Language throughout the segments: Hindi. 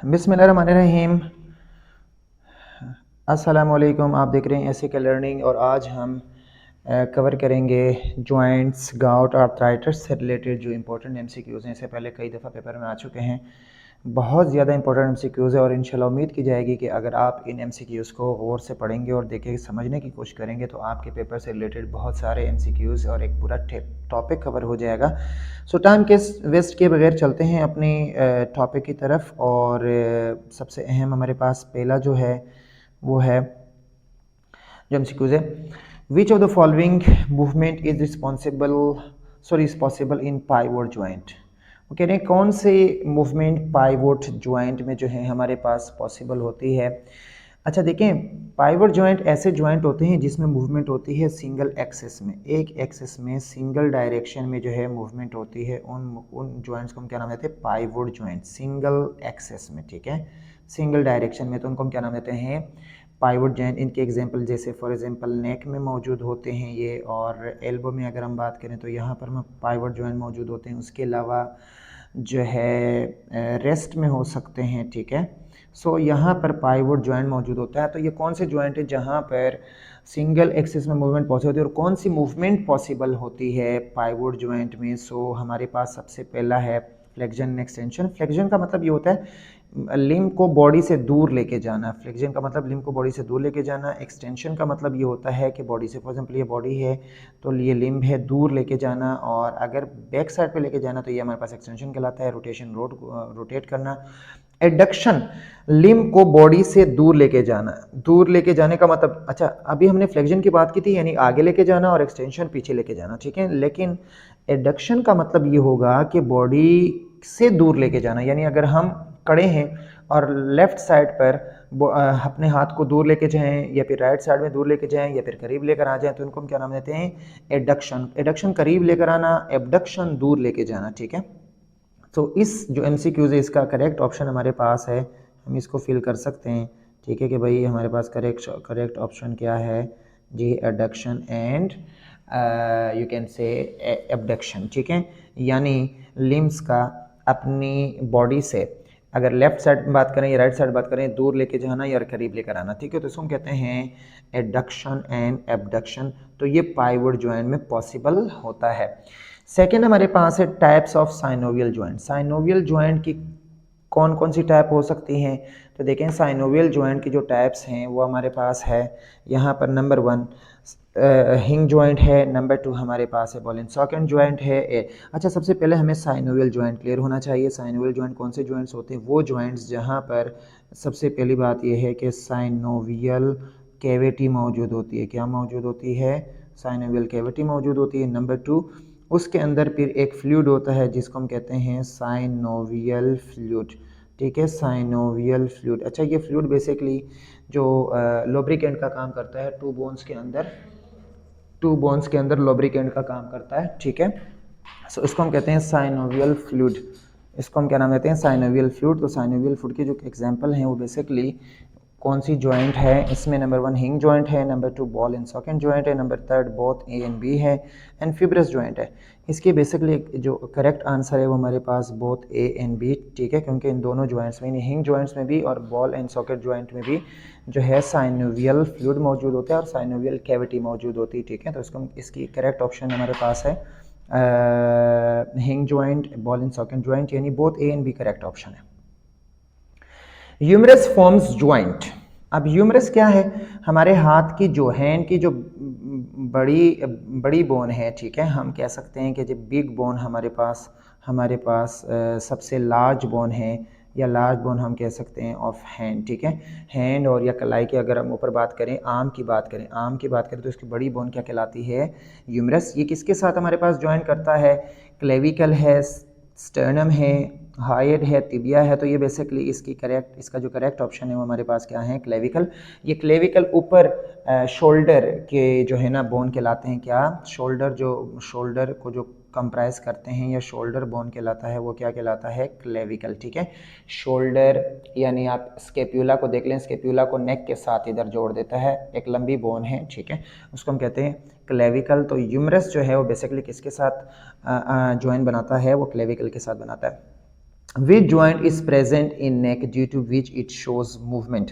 बिस्मिल्लाहिर्रहमानिर्रहीम। अस्सलामुअलैकुम। आप देख रहे हैं ऐसे का लर्निंग और आज हम कवर करेंगे जॉइंट्स, गाउट, आर्थराइटिस से रिलेटेड जो इंपॉर्टेंट एमसीक्यूज़ हैं। इससे पहले कई दफ़ा पेपर में आ चुके हैं। बहुत ज़्यादा इंपॉर्टेंट एमसीक्यूज़ है और इंशाल्लाह उम्मीद की जाएगी कि अगर आप इन एमसीक्यूज़ को गौर से पढ़ेंगे और देखें, समझने की कोशिश करेंगे तो आपके पेपर से रिलेटेड बहुत सारे एमसीक्यूज़ और एक पूरा टॉपिक कवर हो जाएगा। सो टाइम के वेस्ट किए बगैर चलते हैं अपनी टॉपिक की तरफ। और सबसे अहम हमारे पास पहला जो है वो है जो एमसीक्यूज़ है, विच of the following movement is is possible in pivot joint. वो कह रहे हैं कौन से मूवमेंट पाइवोट ज्वाइंट में जो है हमारे पास पॉसिबल होती है। अच्छा देखें, पाइवोट ज्वाइंट ऐसे ज्वाइंट होते हैं जिसमें मूवमेंट होती है सिंगल एक्सिस में, एक एक्सिस में सिंगल डायरेक्शन में जो है मूवमेंट होती है। उन ज्वाइंट्स को हम क्या नाम देते हैं? Pivot joint. सिंगल एक्सिस में, ठीक है, सिंगल डायरेक्शन में, तो उनको हम क्या नाम देते हैं? Pivot joint. इनके एग्जांपल जैसे फॉर एग्जांपल नेक में मौजूद होते हैं ये, और एल्बो में अगर हम बात करें तो यहाँ पर में पाइवोट जॉइंट मौजूद होते हैं। उसके अलावा जो है रेस्ट में हो सकते हैं, ठीक है। सो यहाँ पर पाइवोट जॉइंट मौजूद होता है। तो ये कौन से जॉइंट है जहाँ पर सिंगल एक्सिस में मूवमेंट पॉसिबल होती है और कौन सी मूवमेंट पॉसिबल होती है पाइवोट जॉइंट में? सो हमारे पास सबसे पहला है फ्लेक्शन एंड एक्सटेंशन। फ्लेक्शन का मतलब ये होता है लिम्ब को बॉडी से दूर लेके जाना। फ्लेक्शन का मतलब लिम्ब को बॉडी से दूर लेके जाना। एक्सटेंशन का मतलब ये होता है कि बॉडी से, फॉर एग्जांपल ये बॉडी है तो ये लिम्ब है, दूर लेके जाना, और अगर बैक साइड पे लेके जाना तो ये हमारे पास एक्सटेंशन कहलाता है। रोटेशन, रोटेट करना। एडक्शन, लिम्ब को बॉडी से दूर लेके जाना। दूर लेके जाने का मतलब, अच्छा अभी हमने फ्लेक्शन की बात की थी यानी आगे लेके जाना और एक्सटेंशन पीछे लेके जाना, ठीक है। लेकिन एडक्शन का मतलब ये होगा कि बॉडी से दूर लेके जाना, यानी अगर हम खड़े हैं और लेफ्ट साइड पर अपने हाथ को दूर लेके जाएं या फिर राइट साइड में दूर लेके जाएं या फिर करीब लेकर आ जाएं तो इनको हम क्या नाम देते हैं? एडक्शन। एडक्शन करीब लेकर आना, एबडक्शन दूर लेके जाना, ठीक है। तो इस जो एमसीक्यूज है इसका करेक्ट ऑप्शन हमारे पास है, हम इसको फिल कर सकते हैं, ठीक है, कि भाई हमारे पास करेक्ट ऑप्शन क्या है जी? Adduction and you can say abduction, ठीक है। यानी लिम्स का अपनी बॉडी से अगर लेफ्ट साइड में बात करें या राइट साइड बात करें, दूर लेके जाना या करीब लेकर आना, ठीक है। तो इसको हम कहते हैं एडक्शन एंड एबडक्शन। तो ये पाइवोट ज्वाइंट में पॉसिबल होता है। सेकेंड हमारे पास है types of synovial joint. Synovial joint की कौन कौन सी टाइप हो सकती हैं? तो देखें साइनोवियल ज्वाइंट की जो टाइप्स हैं वो हमारे पास है यहाँ पर। नंबर 1 हिंग ज्वाइंट है, नंबर 2 हमारे पास है बॉल एंड सॉकेट ज्वाइंट है। अच्छा सबसे पहले हमें साइनोवियल ज्वाइंट क्लियर होना चाहिए। साइनोवियल ज्वाइंट कौन से ज्वाइंट्स होते हैं? वो ज्वाइंट्स जहाँ पर सबसे पहली बात यह है कि साइनोवियल कैविटी मौजूद होती है। क्या मौजूद होती है? साइनोवियल कैविटी मौजूद होती है। नंबर 2 उसके अंदर फिर एक फ्लूइड होता है जिसको हम कहते हैं साइनोवियल फ्लूइड, ठीक है, साइनोवियल फ्लूइड। अच्छा ये फ्लूइड बेसिकली जो लुब्रिकेंट का काम करता है, टू बोन्स के अंदर लुब्रिकेंट का काम करता है, ठीक है। सो इसको हम कहते हैं साइनोवियल फ्लूइड। इसको हम क्या नाम देते हैं? Synovial fluid. तो साइनोवियल फ्लूइड के जो एग्जांपल हैं वो बेसिकली कौन सी ज्वाइंट है इसमें? नंबर 1 हिंग ज्वाइंट है, number 2 ball and socket joint है, number 3 both A and B है, एंड फिब्रस ज्वाइंट है। इसकी बेसिकली जो करेक्ट आंसर है वो हमारे पास बोथ ए एंड बी, ठीक है, क्योंकि इन दोनों ज्वाइंट्स में, हिंग ज्वाइंट्स में भी और बॉल एंड सॉकेट ज्वाइंट में भी जो है साइनोवियल फ्लूइड मौजूद होता है और साइनोवियल कैविटी मौजूद होती है, ठीक है। तो इसकी करेक्ट ऑप्शन हमारे पास है hinge joint, ball and socket joint, यानी both A and B correct option है। Humerus forms joint. अब ह्यूमरस क्या है? हमारे हाथ की जो हैंड की जो बड़ी बोन है, ठीक है, हम कह सकते हैं कि जब बिग बोन हमारे पास सबसे लार्ज बोन है, या लार्ज बोन हम कह सकते हैं ऑफ हैंड, ठीक है। हैंड और या कलाई की अगर हम ऊपर बात करें, आर्म की बात करें तो इसकी बड़ी बोन क्या कहलाती है? ह्यूमरस। ये किसके साथ हमारे पास ज्वाइन करता है? क्लेविकल है, स्टर्नम है, हाइड है, तिबिया है। तो ये बेसिकली इसका जो करेक्ट ऑप्शन है वो हमारे पास क्या है? क्लेविकल। ये क्लेविकल ऊपर शोल्डर के जो है ना बोन कहलाते हैं। क्या? शोल्डर को जो कंप्राइज करते हैं या शोल्डर बोन कहलाता है वो क्या कहलाता है? क्लेविकल, ठीक है। शोल्डर यानी आप स्केप्यूला को देख लें, स्केप्यूला को नेक के साथ इधर जोड़ देता है, एक लंबी बोन है, ठीक है, उसको हम कहते हैं क्लेविकल। तो ह्यूमरस जो है वो बेसिकली किसके साथ ज्वाइन बनाता है? वो क्लेविकल के साथ बनाता है। Which joint is present in neck due to which it shows movement.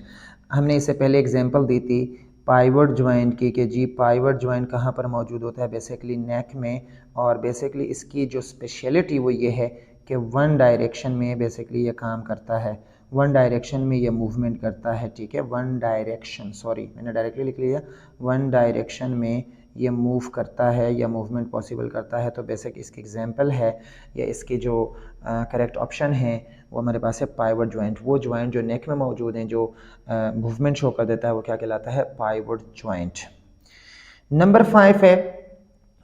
हमने इससे पहले एग्जांपल दी थी पाइवट जॉइंट की कि जी पाइवट जॉइंट कहाँ पर मौजूद होता है, बेसिकली नेक में। और बेसिकली इसकी जो स्पेशलिटी वो ये है कि वन डायरेक्शन में बेसिकली ये काम करता है, वन डायरेक्शन में ये मूवमेंट करता है, ठीक है। वन डायरेक्शन, सॉरी मैंने डायरेक्टली लिख लिया, वन डायरेक्शन में ये मूव करता है या मूवमेंट पॉसिबल करता है। तो बेसिक इसकी एग्जांपल है या इसकी जो करेक्ट ऑप्शन है वो हमारे पास है पाइवट जॉइंट। वो जॉइंट जो नेक में मौजूद हैं जो मूवमेंट शो कर देता है वो क्या कहलाता है, पाइवट जॉइंट। नंबर 5 है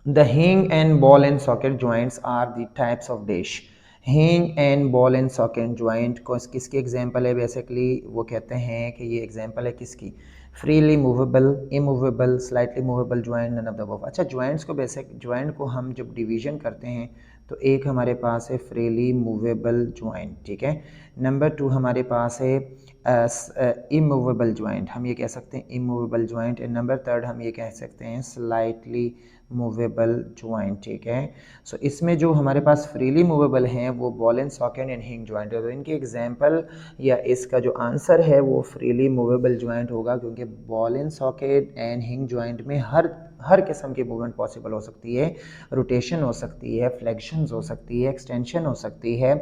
the hinge and ball and socket joints are the types of dash. Hinge and ball and socket joint को किसकी एग्जांपल है, बेसिकली वो कहते हैं कि ये एग्जांपल है किसकी, freely movable, immovable, slightly movable joint, none of the above. अच्छा जॉइंट्स को बेसिक जॉइंट को हम जब डिवीजन करते हैं तो एक हमारे पास है फ्रीली मूवेबल जॉइंट, ठीक है। नंबर 2 हमारे पास है इमूवेबल जॉइंट, हम ये कह सकते हैं इमूवेबल जॉइंट। एंड नंबर 3 हम ये कह सकते हैं स्लाइटली मूवेबल जॉइंट, ठीक है। सो इसमें जो हमारे पास फ्रीली मूवेबल हैं वो बॉल एंड सॉकेट एंड हिंग जॉइंट है। तो इनकी एग्जांपल या इसका जो आंसर है वो फ्रीली मूवेबल जॉइंट होगा, क्योंकि बॉल एंड सॉकेट एंड हिंग जॉइंट में हर किस्म की मूवमेंट पॉसिबल हो सकती है। रोटेशन हो सकती है, फ्लेक्शन हो सकती है, एक्सटेंशन हो सकती है,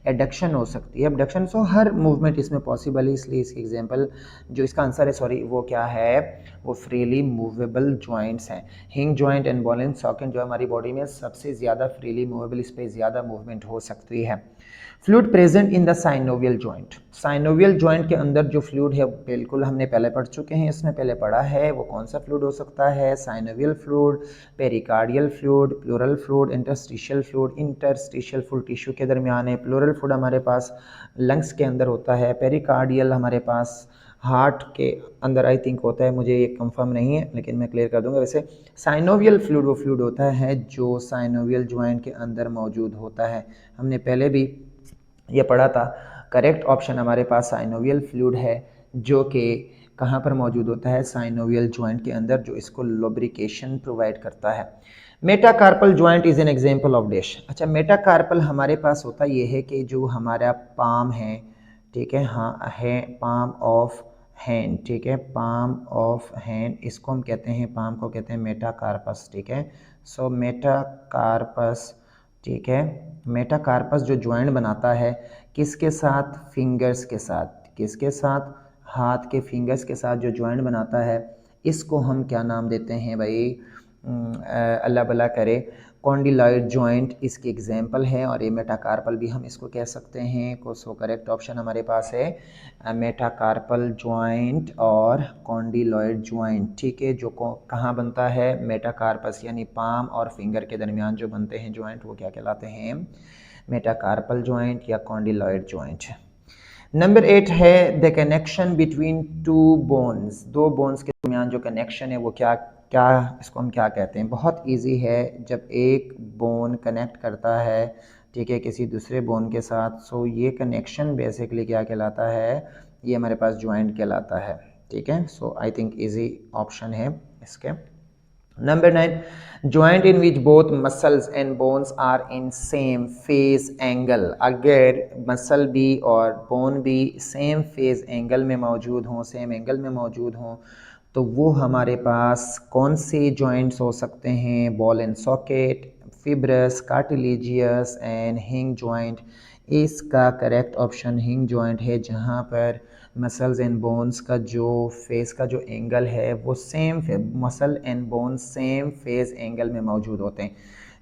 एडक्शन हो सकती है, एबडक्शन। सो हर मूवमेंट इसमें पॉसिबल है, इसलिए इसकी एग्जांपल जो इसका आंसर है सॉरी वो क्या है, वो फ्रीली मूवेबल जॉइंट्स हैं। हिंग joint and ball and socket जो हमारी बॉडी में सबसे ज़्यादा फ्रीली मूवेबल, इस पर ज़्यादा मूवमेंट हो सकती है। Fluid present in the synovial joint, synovial joint के अंदर जो फ्लूइड है बिल्कुल हमने पहले पढ़ चुके हैं, इसमें पहले पढ़ा है। वो कौन सा फ्लूइड हो सकता है, synovial fluid, pericardial fluid, pleural fluid, interstitial fluid. Interstitial fluid tissue के दरमियान है, प्लूरल फ्लूइड हमारे पास लंग्स के अंदर होता है, पेरिकार्डियल हमारे पास हार्ट के अंदर आई थिंक होता है, मुझे ये कंफर्म नहीं है लेकिन मैं क्लियर कर दूंगा। वैसे साइनोवियल फ्लूइड वो फ्लूइड होता है जो साइनोवियल जॉइंट के अंदर मौजूद होता है, हमने पहले भी ये पढ़ा था। करेक्ट ऑप्शन हमारे पास साइनोवियल फ्लूइड है जो कि कहाँ पर मौजूद होता है, साइनोवियल जॉइंट के अंदर, जो इसको लुब्रिकेशन प्रोवाइड करता है। Metacarpal joint is an example of dash. अच्छा मेटाकार्पल हमारे पास होता ये है कि जो हमारा पाम है, ठीक है, हाँ है पाम ऑफ हैंड, ठीक है, पाम ऑफ हैंड, इसको हम कहते हैं, पाम को कहते हैं मेटाकार्पस, ठीक है। सो मेटाकार्पस, ठीक है, मेटाकार्पस जो जॉइंट बनाता है किसके साथ, फिंगर्स के साथ, किसके साथ, हाथ के फिंगर्स के साथ जो जॉइंट बनाता है इसको हम क्या नाम देते हैं भाई, अल्लाह भला करे, कॉन्डिलॉइड जॉइंट इसकी एग्जांपल है। और ये मेटाकार्पल भी हम इसको कह सकते हैं को। सो करेक्ट ऑप्शन हमारे पास है मेटाकार्पल जॉइंट और कॉन्डिलॉइड जॉइंट, ठीक है। जो कहाँ बनता है, मेटाकार्पस यानी पाम और फिंगर के दरमियान जो बनते हैं जॉइंट वो क्या कहलाते हैं, मेटाकार्पल जॉइंट या कॉन्डिलॉइड जॉइंट। नंबर 8 है the connection between two bones, दो बोन्स के दरमियान जो कनेक्शन है वो क्या क्या इसको हम क्या कहते हैं। बहुत इजी है, जब एक बोन कनेक्ट करता है, ठीक है, किसी दूसरे बोन के साथ, सो ये कनेक्शन बेसिकली क्या कहलाता है, ये हमारे पास जॉइंट कहलाता है, ठीक है। So I think easy option है इसके। Number 9 joint in which both muscles and bones are in same phase angle. अगर मसल भी और बोन भी सेम फेज एंगल में मौजूद हों, सेम एंगल में मौजूद हों, तो वो हमारे पास कौन से जॉइंट्स हो सकते हैं, ball and socket, fibrous, cartilaginous and हिंग जॉइंट। इसका करेक्ट ऑप्शन हिंग जॉइंट है, जहाँ पर मसल्स एंड बोन्स का जो फेस का जो एंगल है वो same, muscle and bones same face angle में मौजूद होते हैं,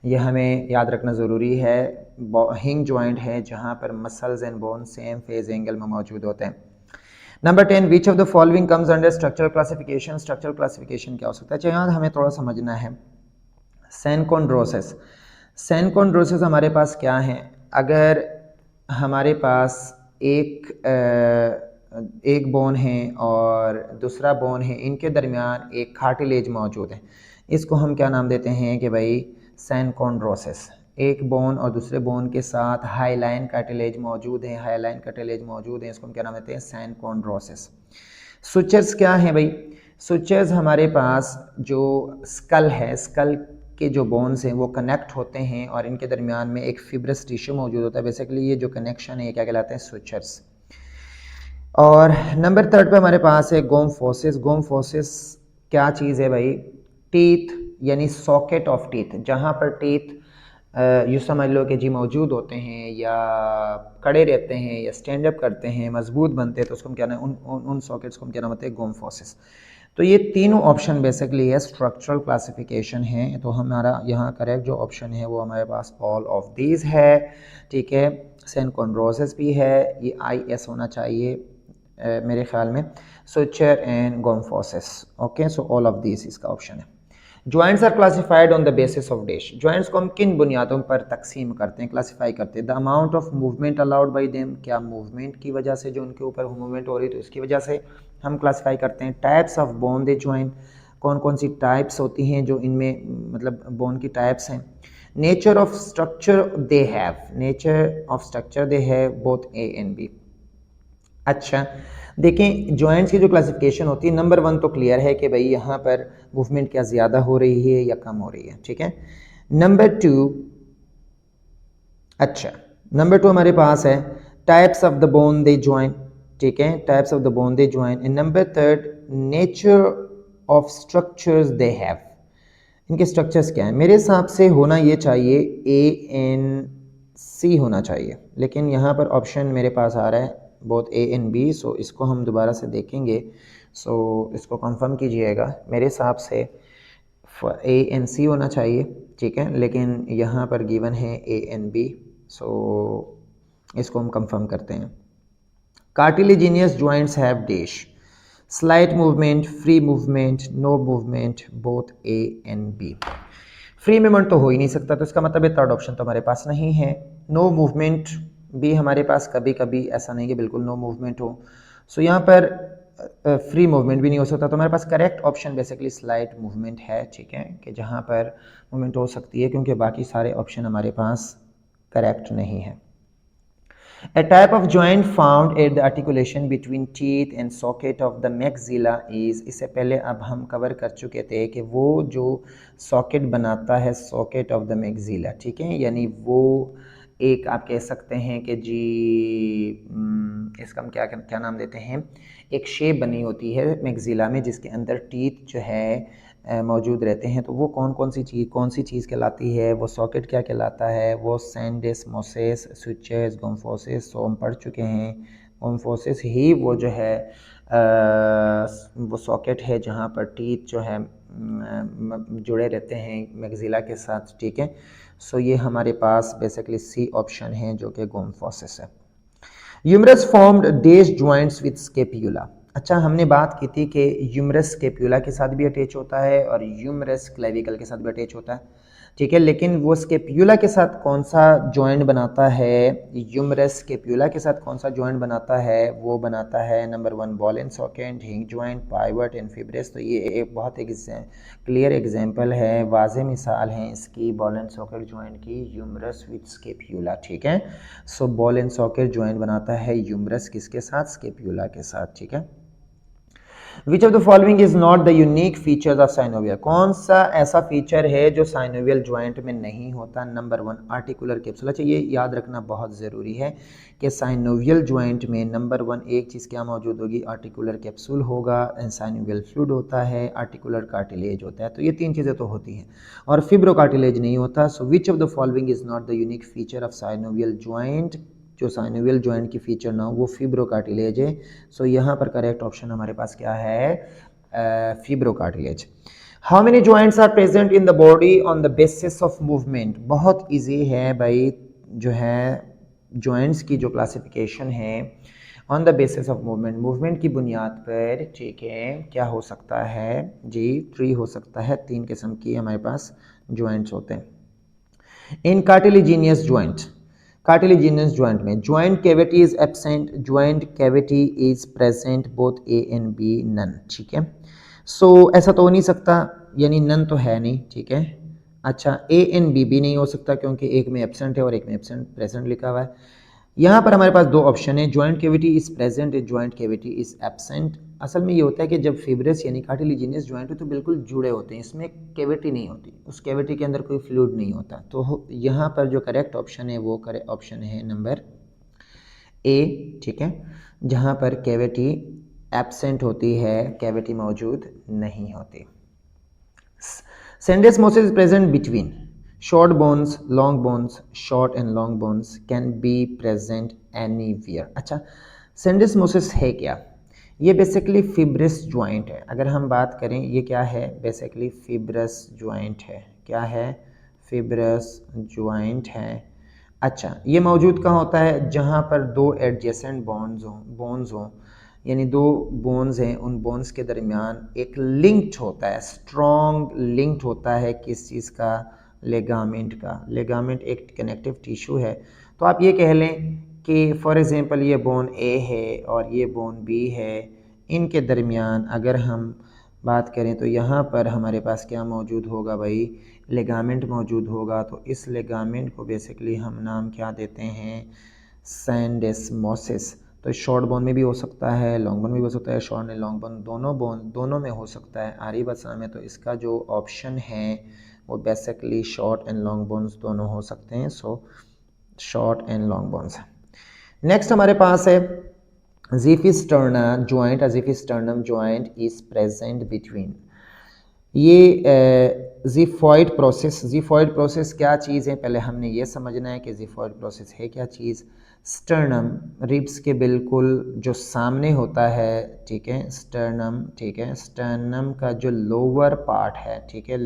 ये हमें याद रखना ज़रूरी है। हिंग जॉइंट है जहाँ पर muscles and bones same face angle में मौजूद होते हैं। Number 10 which of the following comes under structural classification. Structural classification क्या हो सकता है, अच्छा यहाँ हमें थोड़ा समझना है। सैनकोन्ड्रोसिस, सैनकोन्ड्रोसिस हमारे पास क्या है, अगर हमारे पास एक बोन है और दूसरा बोन है, इनके दरमियान एक कार्टिलेज मौजूद है, इसको हम क्या नाम देते हैं कि भाई सैनकोन्ड्रोसिस। एक बोन और दूसरे बोन के साथ हाईलाइन कार्टिलेज मौजूद है, हाईलाइन कार्टिलेज मौजूद है, इसको हम क्या नाम देते हैं, सैनकोन्ड्रोसिस। सुचर्स क्या है भाई, सुचर्स हमारे पास जो स्कल है, स्कल के जो बोन्स हैं वो कनेक्ट होते हैं और इनके दरमियान में एक फिब्रस टिश्यू मौजूद होता है। बेसिकली ये जो कनेक्शन है ये क्या कहलाते हैं, सुचर्स। और नंबर थर्ड पे हमारे पास है गोम्फोसिस। गोम्फोसिस क्या चीज़ है भाई, टीथ यानी सॉकेट ऑफ टीथ, जहाँ पर टीथ यूँ समझ लो कि जी मौजूद होते हैं या खड़े रहते हैं या स्टैंड अप करते हैं, मजबूत बनते हैं, तो उसको हम क्या नाम, उन सॉकेट्स को हम क्या नाम होते हैं, गोम्फोसिस। तो ये तीनों ऑप्शन बेसिकली है स्ट्रक्चरल क्लासिफिकेशन है। तो हमारा यहाँ करेक्ट जो ऑप्शन है वो हमारे पास ऑल ऑफ दीज है, ठीक है। सेनकोन्ड्रोसिस भी है, ये IS होना चाहिए मेरे ख्याल में, suture and gomphosis. Okay, so all of this इसका ऑप्शन है। Joints are classified on the basis of dash. Joints को हम किन बुनियादों पर तकसीम करते हैं, क्लासिफाई करते हैं? The amount of movement allowed by them, क्या मूवमेंट की वजह से जो उनके ऊपर मूवमेंट हो रही है तो इसकी वजह से हम क्लासिफाई करते हैं। Types of bone they joint, कौन कौन सी टाइप्स होती हैं जो इनमें मतलब बोन की टाइप्स हैं। Nature of structure they have, nature of structure they have both A and B। अच्छा देखें, जॉइंट्स की जो क्लासिफिकेशन होती है, नंबर 1 तो क्लियर है कि भाई यहाँ पर मूवमेंट क्या ज़्यादा हो रही है या कम हो रही है, ठीक है। नंबर 2, अच्छा नंबर 2 हमारे पास है types of the bone they join, ठीक है, types of the bone they join. And number 3 nature of structures they have, इनके स्ट्रक्चर्स क्या हैं? मेरे हिसाब से होना ये चाहिए ANC होना चाहिए, लेकिन यहाँ पर ऑप्शन मेरे पास आ रहा है बोथ A एंड B, सो इसको हम दोबारा से देखेंगे। सो इसको कंफर्म कीजिएगा, मेरे हिसाब से A एंड C होना चाहिए, ठीक है, लेकिन यहाँ पर गिवन है A एंड B, सो इसको हम कंफर्म करते हैं। Cartilaginous joints have dash, slight movement, free movement, no movement, both A and B। Free movement तो हो ही नहीं सकता, तो इसका मतलब है थर्ड ऑप्शन तो हमारे पास नहीं है। नो मूवमेंट भी हमारे पास कभी कभी ऐसा नहीं कि बिल्कुल नो मूवमेंट हो, सो यहाँ पर फ्री मूवमेंट भी नहीं हो सकता, तो हमारे पास correct option basically slight movement है, ठीक है, कि जहाँ पर मूवमेंट हो सकती है, क्योंकि बाकी सारे ऑप्शन हमारे पास करेक्ट नहीं है। A type of joint found at the articulation between teeth and socket of the maxilla is, इससे पहले अब हम कवर कर चुके थे कि वो जो सॉकेट बनाता है सॉकेट ऑफ द मैक्सिला, ठीक है, यानी वो एक आप कह सकते हैं कि जी इसका हम क्या नाम देते हैं, एक शेप बनी होती है मैक्सिला में जिसके अंदर टीथ जो है मौजूद रहते हैं। तो वो कौन सी चीज़ कहलाती है, वो सॉकेट क्या कहलाता है, वो सेंडेस्मोसिस, स्विचेस, गोम्फोसिस, सो हम पढ़ चुके हैं। गोम्फोसिस ही वो जो है वो सॉकेट है जहाँ पर टीथ जो है जुड़े रहते हैं मैक्सिला के साथ, ठीक है। सो ये हमारे पास बेसिकली C ऑप्शन है जो कि गोम्फोसिस है। Humerus formed dash joints with scapula. अच्छा हमने बात की थी कि यूमरस स्केप्यूला के साथ भी अटैच होता है और यूमरस क्लेविकल के साथ भी अटैच होता है, ठीक है, लेकिन वो स्केप्यूला के साथ कौन सा जॉइंट बनाता है, यूमरस स्केप्यूला के साथ कौन सा जॉइंट बनाता है, वो बनाता है नंबर 1 बॉल एंड सॉकेट, हिंग जॉइंट, पाइवट एंड फिब्रेस। तो ये एक बहुत एक क्लियर एग्जांपल है, वाज़ेह मिसाल है इसकी बॉल एंड सॉकेट जॉइंट की, यूमरस विद स्केप्यूला, ठीक है। सो बॉल एंड सॉकेट जॉइंट बनाता है यूमरस किसके साथ, स्केप्यूला के साथ, ठीक है। विच of the following is not the unique features of synovial, कौन सा ऐसा फीचर है जो साइनोवियल ज्वाइंट में नहीं होता? Number 1 articular capsule. अच्छा ये याद रखना बहुत ज़रूरी है कि साइनोवियल ज्वाइंट में नंबर 1 एक चीज़ क्या मौजूद होगी, आर्टिकुलर कैप्सूल होगा, साइनोवियल फ्लूइड होता है, आर्टिकुलर कार्टिलेज होता है, तो ये 3 चीज़ें तो होती हैं, और फिब्रो कार्टिलेज नहीं होता। So which of the following is not the unique feature of synovial joint, जो साइनोवियल जॉइंट की फीचर ना हो वो फिब्रो कार्टिलेज है। सो यहाँ पर करेक्ट ऑप्शन हमारे पास क्या है, fibro cartilage. How many joints are present in the body on the basis of movement? बहुत इजी है भाई, जो है जॉइंट्स की जो क्लासिफिकेशन है on the basis of movement, movement की बुनियाद पर, ठीक है, क्या हो सकता है जी, 3 हो सकता है, 3 किस्म की हमारे पास जॉइंट्स होते हैं। In cartilaginous joint, cartilaginous joint में joint cavity is absent, joint cavity is present, both A and B none, ठीक है। सो ऐसा तो हो नहीं सकता, यानी नन तो है नहीं, ठीक है। अच्छा A एंड B भी नहीं हो सकता क्योंकि एक में एब्सेंट है और एक में एब्सेंट प्रेजेंट लिखा हुआ है। यहाँ पर हमारे पास 2 ऑप्शन है, joint cavity is present, joint cavity is absent. असल में ये होता है कि जब फिब्रस यानी कार्टिलेजिनियस जॉइंट हो तो बिल्कुल जुड़े होते हैं, इसमें कैविटी नहीं होती, उस कैविटी के अंदर कोई फ्लूइड नहीं होता। तो यहाँ पर जो करेक्ट ऑप्शन है वो करेक्ट ऑप्शन है नंबर ए, ठीक है, जहाँ पर कैविटी एब्सेंट होती है, कैविटी मौजूद नहीं होती। Syndesmosis is present between short bones, long bones, short and long bones can be present anywhere। अच्छा, syndesmosis है क्या? ये बेसिकली फिब्रस ज्वाइंट है। अगर हम बात करें ये क्या है, बेसिकली फिब्रस ज्वाइंट है। क्या है? फिब्रस ज्वाइंट है। अच्छा, ये मौजूद कहाँ होता है? जहाँ पर दो एडजेसेंट बोन्स हों, यानी दो बोन्स हैं, उन बोन्स के दरमियान एक लिंक्ड होता है, स्ट्रॉन्ग लिंक्ड होता है किस चीज़ का? लेगामेंट का। लेगामेंट एक कनेक्टिव टिश्यू है। तो आप ये कह लें कि फॉर एग्जांपल ये बोन ए है और ये बोन बी है, इनके दरमियान अगर हम बात करें तो यहाँ पर हमारे पास क्या मौजूद होगा भाई? लेगामेंट मौजूद होगा। तो इस लेगामेंट को बेसिकली हम नाम क्या देते हैं? सैंडेस्मोसिस। तो शॉर्ट बोन में भी हो सकता है, लॉन्ग बोन में भी हो सकता है, शॉर्ट एंड लॉन्ग बोन दोनों में हो सकता है आरी बसा में। तो इसका जो ऑप्शन है वो basically short and long bones दोनों हो सकते हैं। So short and long bones. Next हमारे पास है xiphisternal joint. Xiphisternum joint is present between. ये ज़िफॉइड प्रोसेस क्या चीज़ है? पहले हमने ये समझना है कि ज़िफॉइड प्रोसेस है क्या चीज़। स्टर्नम रिब्स के बिल्कुल जो सामने होता है, ठीक है, स्टर्नम, ठीक है, स्टर्नम का जो लोअर पार्ट है, ठीक है,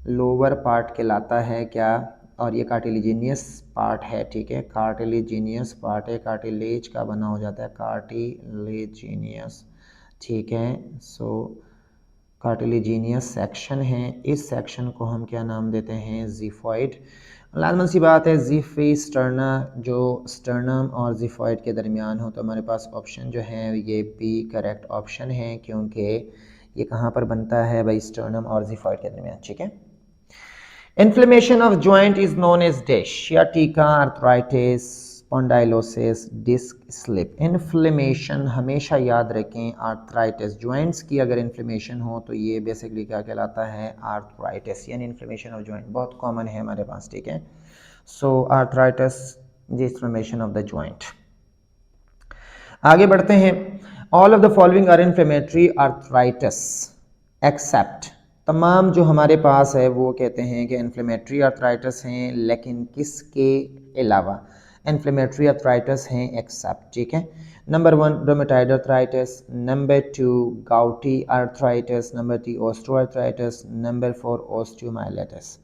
लोअर पार्ट कहलाता है क्या? और ये कार्टिलेजिनियस पार्ट है, ठीक है, कार्टिलेजिनियस पार्ट है, कार्टिलेज का बना हो जाता है, कार्टिलेजिनियस, ठीक है। सो कार्टिलेजिनियस सेक्शन है, इस सेक्शन को हम क्या नाम देते हैं? ज़िफॉइड। लाजमन सी बात है, ज़िफिस्टर्ना जो स्टर्नम और ज़िफॉइड के दरमियान हो, तो हमारे पास ऑप्शन जो है ये बी करेक्ट ऑप्शन है, क्योंकि ये कहाँ पर बनता है भाई? स्टर्नम और ज़िफॉइड के दरमियान, ठीक है। Inflammation of joint is known as sciatica, arthritis, spondylosis, disc slip. Inflammation हमेशा याद रखें, आर्थराइटिस जॉइंट्स की अगर इन्फ्लेमेशन हो तो ये बेसिकली क्या कहलाता है? आर्थराइटिस, यानी इन्फ्लेमेशन ऑफ जॉइंट बहुत कॉमन है हमारे पास, ठीक है। So arthritis the inflammation of the joint. आगे बढ़ते हैं। All of the following are inflammatory arthritis except. तमाम जो हमारे पास है वो कहते हैं कि इन्फ्लेमेटरी आर्थराइटिस हैं, लेकिन किसके अलावा? इन्फ्लेमेटरी आर्थराइटिस हैं एक्सेप्ट, ठीक है। Number 1 rheumatoid arthritis, number 2 gouty arthritis, number 3 osteo arthritis, number 4 osteomyelitis.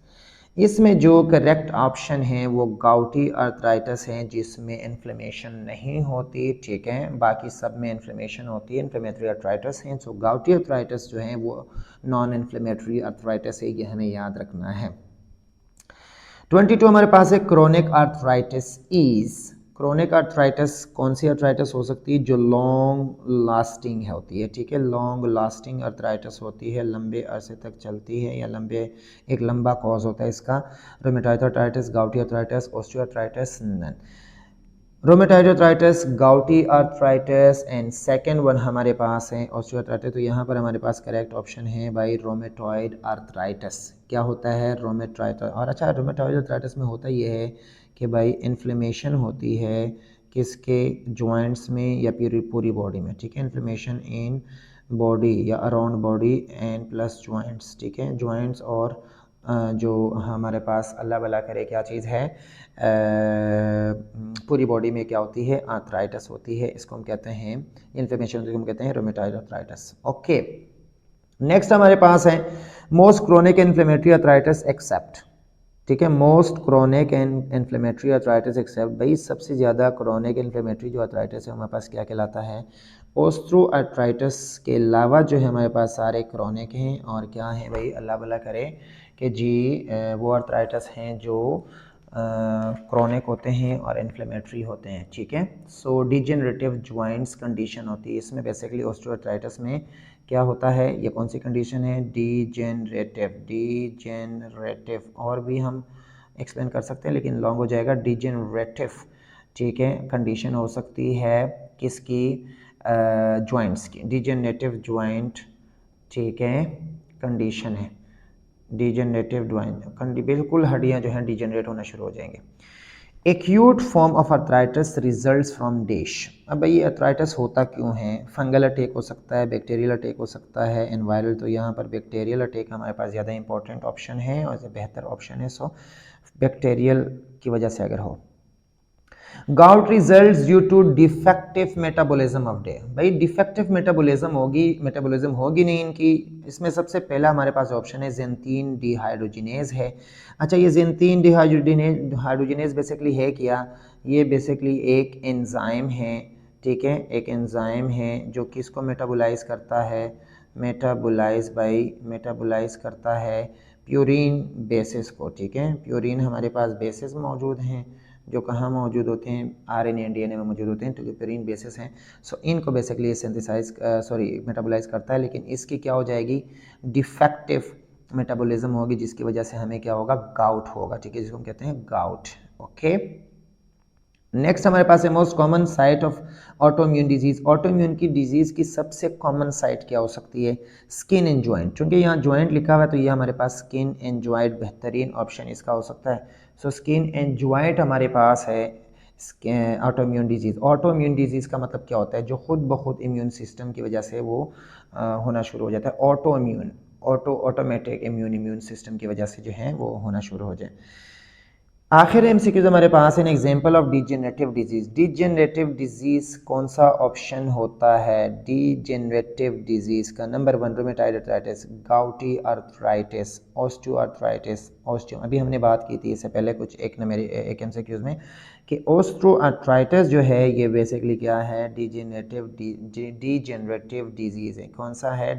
इसमें जो करेक्ट ऑप्शन है वो गाउटी आर्थराइटिस है, जिसमें इन्फ्लेमेशन नहीं होती, ठीक है, बाकी सब में इन्फ्लेमेशन होती है, इन्फ्लेमेटरी आर्थराइटिस है। सो गाउटी आर्थराइटिस जो है वो नॉन इन्फ्लेमेटरी आर्थराइटिस है, ये हमें याद रखना है। 22 हमारे पास है chronic arthritis is. Chronic arthritis कौन सी आर्थराइटिस हो सकती है? जो लॉन्ग लास्टिंग होती है, ठीक है, लॉन्ग लास्टिंग आर्थराइटिस होती है, लंबे अरसे तक चलती है, या एक लंबा कॉज होता है इसका। Rheumatoid arthritis, gouty arthritis, osteo arthritis, none. Rheumatoid arthritis, gouty arthritis and second one हमारे पास है ऑस्टियो आर्थराइटिस। तो यहाँ पर हमारे पास करेक्ट ऑप्शन है भाई रोमेटॉइड आर्थराइटिस। क्या होता है? रोमेटॉइड। और अच्छा, रोमेटॉइड आर्थराइटिस में होता ये है कि भाई इन्फ्लेमेशन होती है किसके? जॉइंट्स में या पूरी बॉडी में, ठीक है, इन्फ्लेमेशन इन बॉडी या around body and plus joints, ठीक है, जॉइंट्स और जो हमारे पास अल्लाह भला करे क्या चीज़ है, पूरी बॉडी में क्या होती है? आर्थराइटिस होती है। इसको हम कहते हैं इन्फ्लेमेशन, को हम कहते हैं रोमेटॉइड आर्थराइटिस। ओके, नेक्स्ट हमारे पास है most chronic inflammatory arthritis except, ठीक है, most chronic and inflammatory arthritis except. भाई सबसे ज़्यादा क्रोनिक इन्फ्लेमेटरी जो आर्थराइटिस है हमारे पास क्या कहलाता है? ऑस्ट्रो आर्थराइटिस के अलावा जो है हमारे पास सारे क्रोनिक हैं, और क्या है भाई? अल्लाह भला करे कि जी वो आर्थराइटिस हैं जो क्रोनिक होते हैं और इन्फ्लेमेटरी होते हैं, ठीक है। सो डिजेनरेटिव जॉइंट्स कंडीशन होती है इसमें, बेसिकली ऑस्टियोआर्थराइटिस में क्या होता है? ये कौन सी कंडीशन है? डिजेनरेटिव, और भी हम एक्सप्लेन कर सकते हैं लेकिन लॉन्ग हो जाएगा। डिजेनरेटिव, ठीक है, कंडीशन हो सकती है किसकी? जॉइंट्स की, डिजेनरेटिव जॉइंट, ठीक है, कंडीशन है, डिजेनरेटिव जॉइंट, बिल्कुल हड्डियाँ जो हैं डिजेनरेट होना शुरू हो जाएंगे। Acute form of arthritis results from dash. अब भाई ये अर्थराइटिस होता क्यों है? फंगल अटैक हो सकता है, बैक्टीरियल अटैक हो सकता है, एंड वायरल। तो यहाँ पर बैक्टीरियल अटैक हमारे पास ज़्यादा इंपॉर्टेंट ऑप्शन है और बेहतर ऑप्शन है। सो बैक्टीरियल की वजह से अगर हो। Gout result due to defective metabolism of day. भाई डिफेक्टिव मेटाबॉलिज्म होगी नहीं इनकी। इसमें सबसे पहला हमारे पास ऑप्शन है जेंथीन डिहाइड्रोजिनेज है। अच्छा, ये जेंथीन डिहाइड्रोजिनेज बेसिकली है क्या? ये बेसिकली एक एंजाइम है, ठीक है, एक एंजाइम है जो किसको मेटाबोलाइज करता है? मेटाबोलाइज करता है प्यूरिन बेसिस को, ठीक है। प्यूरिन हमारे पास बेसिस मौजूद हैं जो कहाँ मौजूद होते हैं? आरएनए एंड डीएनए में मौजूद होते हैं, तो ये प्यूरिन बेसिस हैं। सो इनको बेसिकली मेटाबोलाइज करता है, लेकिन इसकी क्या हो जाएगी? डिफेक्टिव मेटाबॉलिज्म होगी, जिसकी वजह से हमें क्या होगा? गाउट होगा, ठीक है, जिसको हम कहते हैं गाउट। ओके, नेक्स्ट हमारे पास है most common site of autoimmune disease. Autoimmune की डिजीज की सबसे कॉमन साइट क्या हो सकती है? Skin and joint. क्योंकि यहाँ जॉइंट लिखा हुआ है तो ये हमारे पास स्किन एंड जॉइंट बेहतरीन ऑप्शन इसका हो सकता है। सो स्किन एंड जॉइंट हमारे पास है ऑटोइम्यून डिजीज। ऑटोइम्यून डिजीज का मतलब क्या होता है? जो खुद ब खुद इम्यून सिस्टम की वजह से वो होना शुरू हो जाता है। ऑटोमेटिक इम्यून सिस्टम की वजह से जो है वो होना शुरू हो जाए। आखिर एमसीक्यूज हमारे पास है। Example of degenerative disease. Degenerative disease कौन सा ऑप्शन होता है? डिजेनरेटिव डिजीज का number 1 rheumatoid arthritis, gouty arthritis, osteoarthritis, अभी हमने बात की थी इससे पहले कुछ एक एमसीक्यूज में कि ऑस्टियोआर्थराइटिस जो है ये बेसिकली क्या है? डिजेनरेटिव डिजीज है। कौन सा है?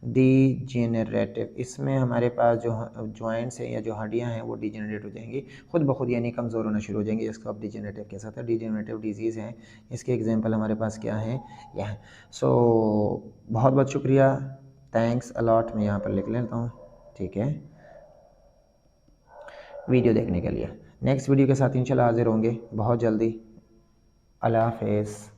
डिजेनरेटिव। इसमें हमारे पास जो जॉइंट्स हैं या जो हड्डियां हैं वो डिजेनरेट हो जाएंगी खुद ब खुद, यानी कमज़ोर होना शुरू हो जाएंगी, जिसको आप डिजेनरेटिव कह सकते हैं। डिजेनरेटिव डिजीज़ हैं, इसके एग्जांपल हमारे पास क्या हैं? यह है। सो बहुत बहुत शुक्रिया, थैंक्स अलॉट। मैं यहाँ पर लिख लेता हूँ, ठीक है, वीडियो देखने के लिए। नेक्स्ट वीडियो के साथ इंशाल्लाह हाजिर होंगे बहुत जल्दी। अल्लाह हाफ़िज़।